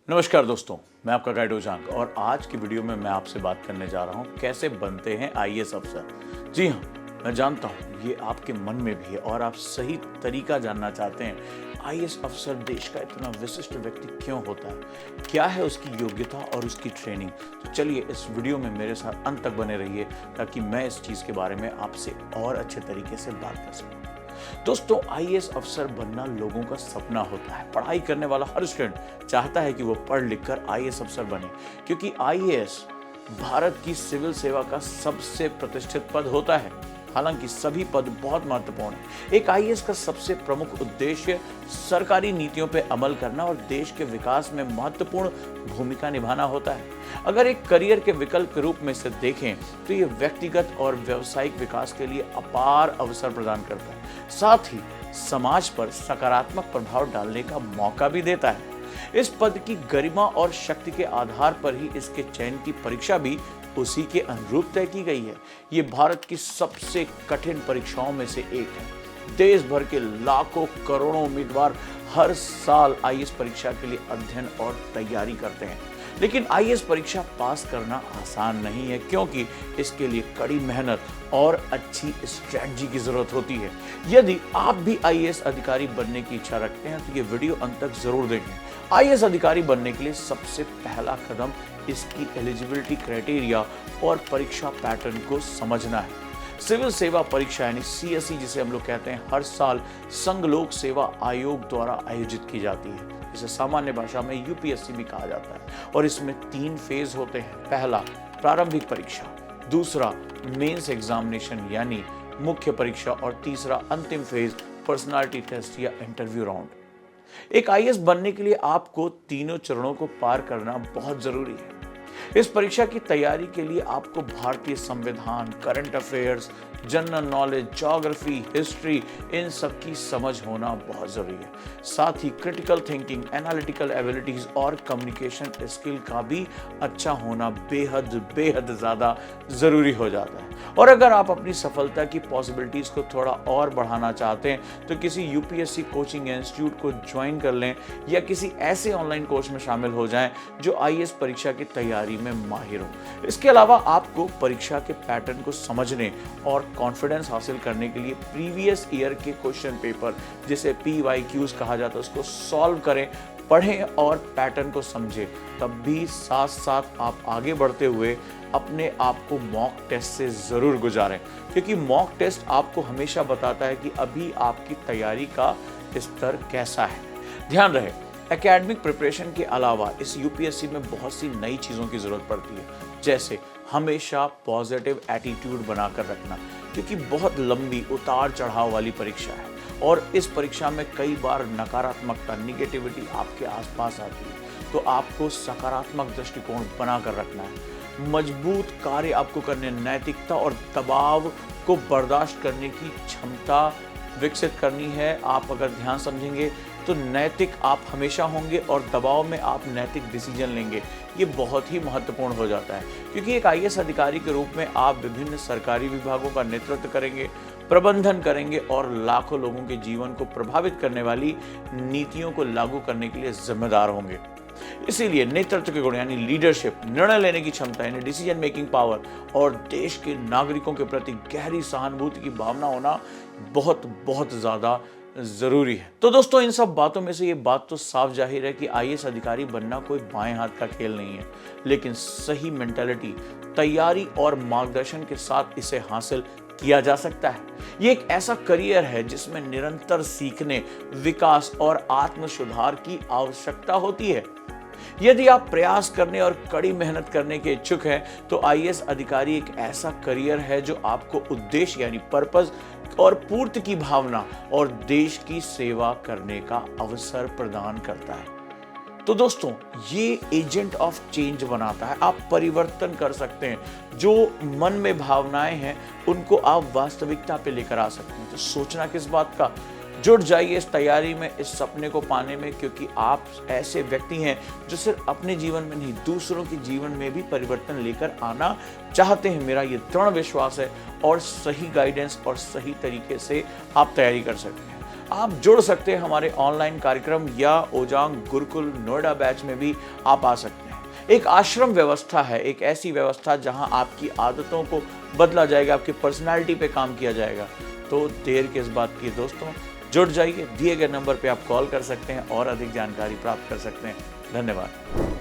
नमस्कार दोस्तों, मैं आपका गाइड उजांग और आज की वीडियो में मैं आपसे बात करने जा रहा हूँ कैसे बनते हैं आईएएस अफसर। जी हाँ, मैं जानता हूँ ये आपके मन में भी है और आप सही तरीका जानना चाहते हैं। आईएएस अफसर देश का इतना विशिष्ट व्यक्ति क्यों होता है, क्या है उसकी योग्यता और उसकी ट्रेनिंग। तो चलिए इस वीडियो में मेरे साथ अंत तक बने रहिए ताकि मैं इस चीज़ के बारे में आपसे और अच्छे तरीके से बात कर सकूँ। दोस्तों, आईएएस अफसर बनना लोगों का सपना होता है। पढ़ाई करने वाला हर स्टूडेंट चाहता है कि वो पढ़ लिख कर आईएएस अफसर बने, क्योंकि आईएएस भारत की सिविल सेवा का सबसे प्रतिष्ठित पद होता है। हालांकि सभी पद बहुत महत्वपूर्ण हैं। एक आईएएस का सबसे प्रमुख उद्देश्य सरकारी नीतियों पर अमल करना और देश के विकास में महत्वपूर्ण भूमिका निभाना होता है। अगर एक करियर के विकल्प के रूप में इसे देखें तो ये व्यक्तिगत और व्यावसायिक विकास के लिए अपार अवसर प्रदान करता है, साथ ही समाज पर सकारात्मक प्रभाव डालने का मौका भी देता है। इस पद की गरिमा और शक्ति के आधार पर ही इसके चयन की परीक्षा भी उसी के अनुरूप तय की गई है। ये भारत की सबसे कठिन परीक्षाओं में से एक है। देश भर के लाखों करोड़ों उम्मीदवार हर साल आईएएस परीक्षा के लिए अध्ययन और तैयारी करते हैं, लेकिन आईएएस परीक्षा पास करना आसान नहीं है, क्योंकि इसके लिए कड़ी मेहनत और अच्छी स्ट्रेटजी की जरूरत होती है। यदि आप भी आईएएस अधिकारी बनने की इच्छा रखते हैं तो ये वीडियो अंत तक जरूर देखें। आईएएस अधिकारी बनने के लिए सबसे पहला कदम इसकी एलिजिबिलिटी क्राइटेरिया और परीक्षा पैटर्न को समझना है। सिविल सेवा परीक्षा यानी सीएसई जिसे हम लोग कहते हैं, हर साल संघ लोक सेवा आयोग द्वारा आयोजित की जाती है। इसे सामान्य भाषा में यूपीएससी भी कहा जाता है और इसमें 3 फेज होते हैं। पहला प्रारंभिक परीक्षा, दूसरा मेंस एग्जामिनेशन यानी मुख्य परीक्षा और तीसरा अंतिम फेज पर्सनालिटी टेस्ट या इंटरव्यू राउंड। एक आईएएस बनने के लिए आपको तीनों चरणों को पार करना बहुत जरूरी है। इस परीक्षा की तैयारी के लिए आपको भारतीय संविधान, current affairs, general knowledge, geography, history, इन सब की समझ होना बहुत जरूरी है। साथ ही क्रिटिकल थिंकिंग, एनालिटिकल एबिलिटीज और कम्युनिकेशन स्किल का भी अच्छा होना बेहद ज्यादा जरूरी हो जाता है। और अगर आप अपनी सफलता की पॉसिबिलिटीज को थोड़ा और बढ़ाना चाहते हैं तो किसी यूपीएससी कोचिंग इंस्टीट्यूट को ज्वाइन कर लें या किसी ऐसे ऑनलाइन कोर्स में शामिल हो जाएं जो आईएएस परीक्षा की तैयारी में माहिर हो। इसके अलावा आपको परीक्षा के पैटर्न को समझने और कॉन्फिडेंस हासिल करने के लिए प्रीवियस ईयर के क्वेश्चन पेपर, जिसे पीवाईक्यूज कहा जाता है, उसको सॉल्व करें, पढ़ें और पैटर्न को समझें। तब भी साथ साथ आप आगे बढ़ते हुए अपने आप को मॉक टेस्ट से जरूर गुजारें, क्योंकि मॉक टेस्ट आपको हमेशा बताता है कि अभी आपकी तैयारी का स्तर कैसा है। ध्यान रहे, एकेडमिक प्रिपरेशन के अलावा इस यूपीएससी में बहुत सी नई चीज़ों की ज़रूरत पड़ती है, जैसे हमेशा पॉजिटिव एटीट्यूड बनाकर रखना, क्योंकि बहुत लंबी उतार चढ़ाव वाली परीक्षा है और इस परीक्षा में कई बार नकारात्मकता, निगेटिविटी आपके आसपास आती है। तो आपको सकारात्मक दृष्टिकोण बनाकर रखना है। मजबूत कार्य आपको करने, नैतिकता और दबाव को बर्दाश्त करने की क्षमता विकसित करनी है। आप अगर ध्यान समझेंगे तो नैतिक आप हमेशा होंगे और दबाव में आप नैतिक डिसीजन लेंगे। ये बहुत ही महत्वपूर्ण हो जाता है, क्योंकि एक आईएएस अधिकारी के रूप में आप विभिन्न सरकारी विभागों का नेतृत्व करेंगे, प्रबंधन करेंगे और लाखों लोगों के जीवन को प्रभावित करने वाली नीतियों को लागू करने के लिए जिम्मेदार होंगे। इसीलिए नेतृत्व के गुण यानी लीडरशिप, निर्णय लेने की क्षमता यानी डिसीजन मेकिंग पावर और देश के नागरिकों के प्रति गहरी सहानुभूति की भावना होना बहुत ज्यादा जरूरी है। तो दोस्तों, इन सब बातों में से ये बात तो साफ जाहिर है कि आईएएस अधिकारी बनना कोई बाएं हाथ का खेल नहीं है, लेकिन सही मेंटालिटी, तैयारी और मार्गदर्शन के साथ इसे हासिल किया जा सकता है। ये एक ऐसा करियर है जिसमें निरंतर सीखने, विकास और आत्म सुधार की आवश्यकता होती है। यदि आप प्रयास करने और कड़ी मेहनत करने के इच्छुक हैं तो आईएएस अधिकारी एक ऐसा करियर है जो आपको उद्देश्य यानी पर्पस और पूर्ति की भावना और देश की सेवा करने का अवसर प्रदान करता है। तो दोस्तों, ये एजेंट ऑफ चेंज बनाता है। आप परिवर्तन कर सकते हैं। जो मन में भावनाएं हैं उनको आप वास्तविकता पे लेकर आ सकते हैं। तो सोचना किस बात का, जुट जाइए इस तैयारी में, इस सपने को पाने में, क्योंकि आप ऐसे व्यक्ति हैं जो सिर्फ अपने जीवन में नहीं, दूसरों के जीवन में भी परिवर्तन लेकर आना चाहते हैं। मेरा ये दृढ़ विश्वास है और सही गाइडेंस और सही तरीके से आप तैयारी कर सकते हैं। आप जुड़ सकते हैं हमारे ऑनलाइन कार्यक्रम या ओजांग गुरुकुल नोएडा बैच में भी आप आ सकते हैं। एक आश्रम व्यवस्था है, एक ऐसी व्यवस्था जहां आपकी आदतों को बदला जाएगा, आपकी पर्सनालिटी पे काम किया जाएगा। तो देर किस बात की दोस्तों, जुड़ जाइए। दिए गए नंबर पे आप कॉल कर सकते हैं और अधिक जानकारी प्राप्त कर सकते हैं। धन्यवाद।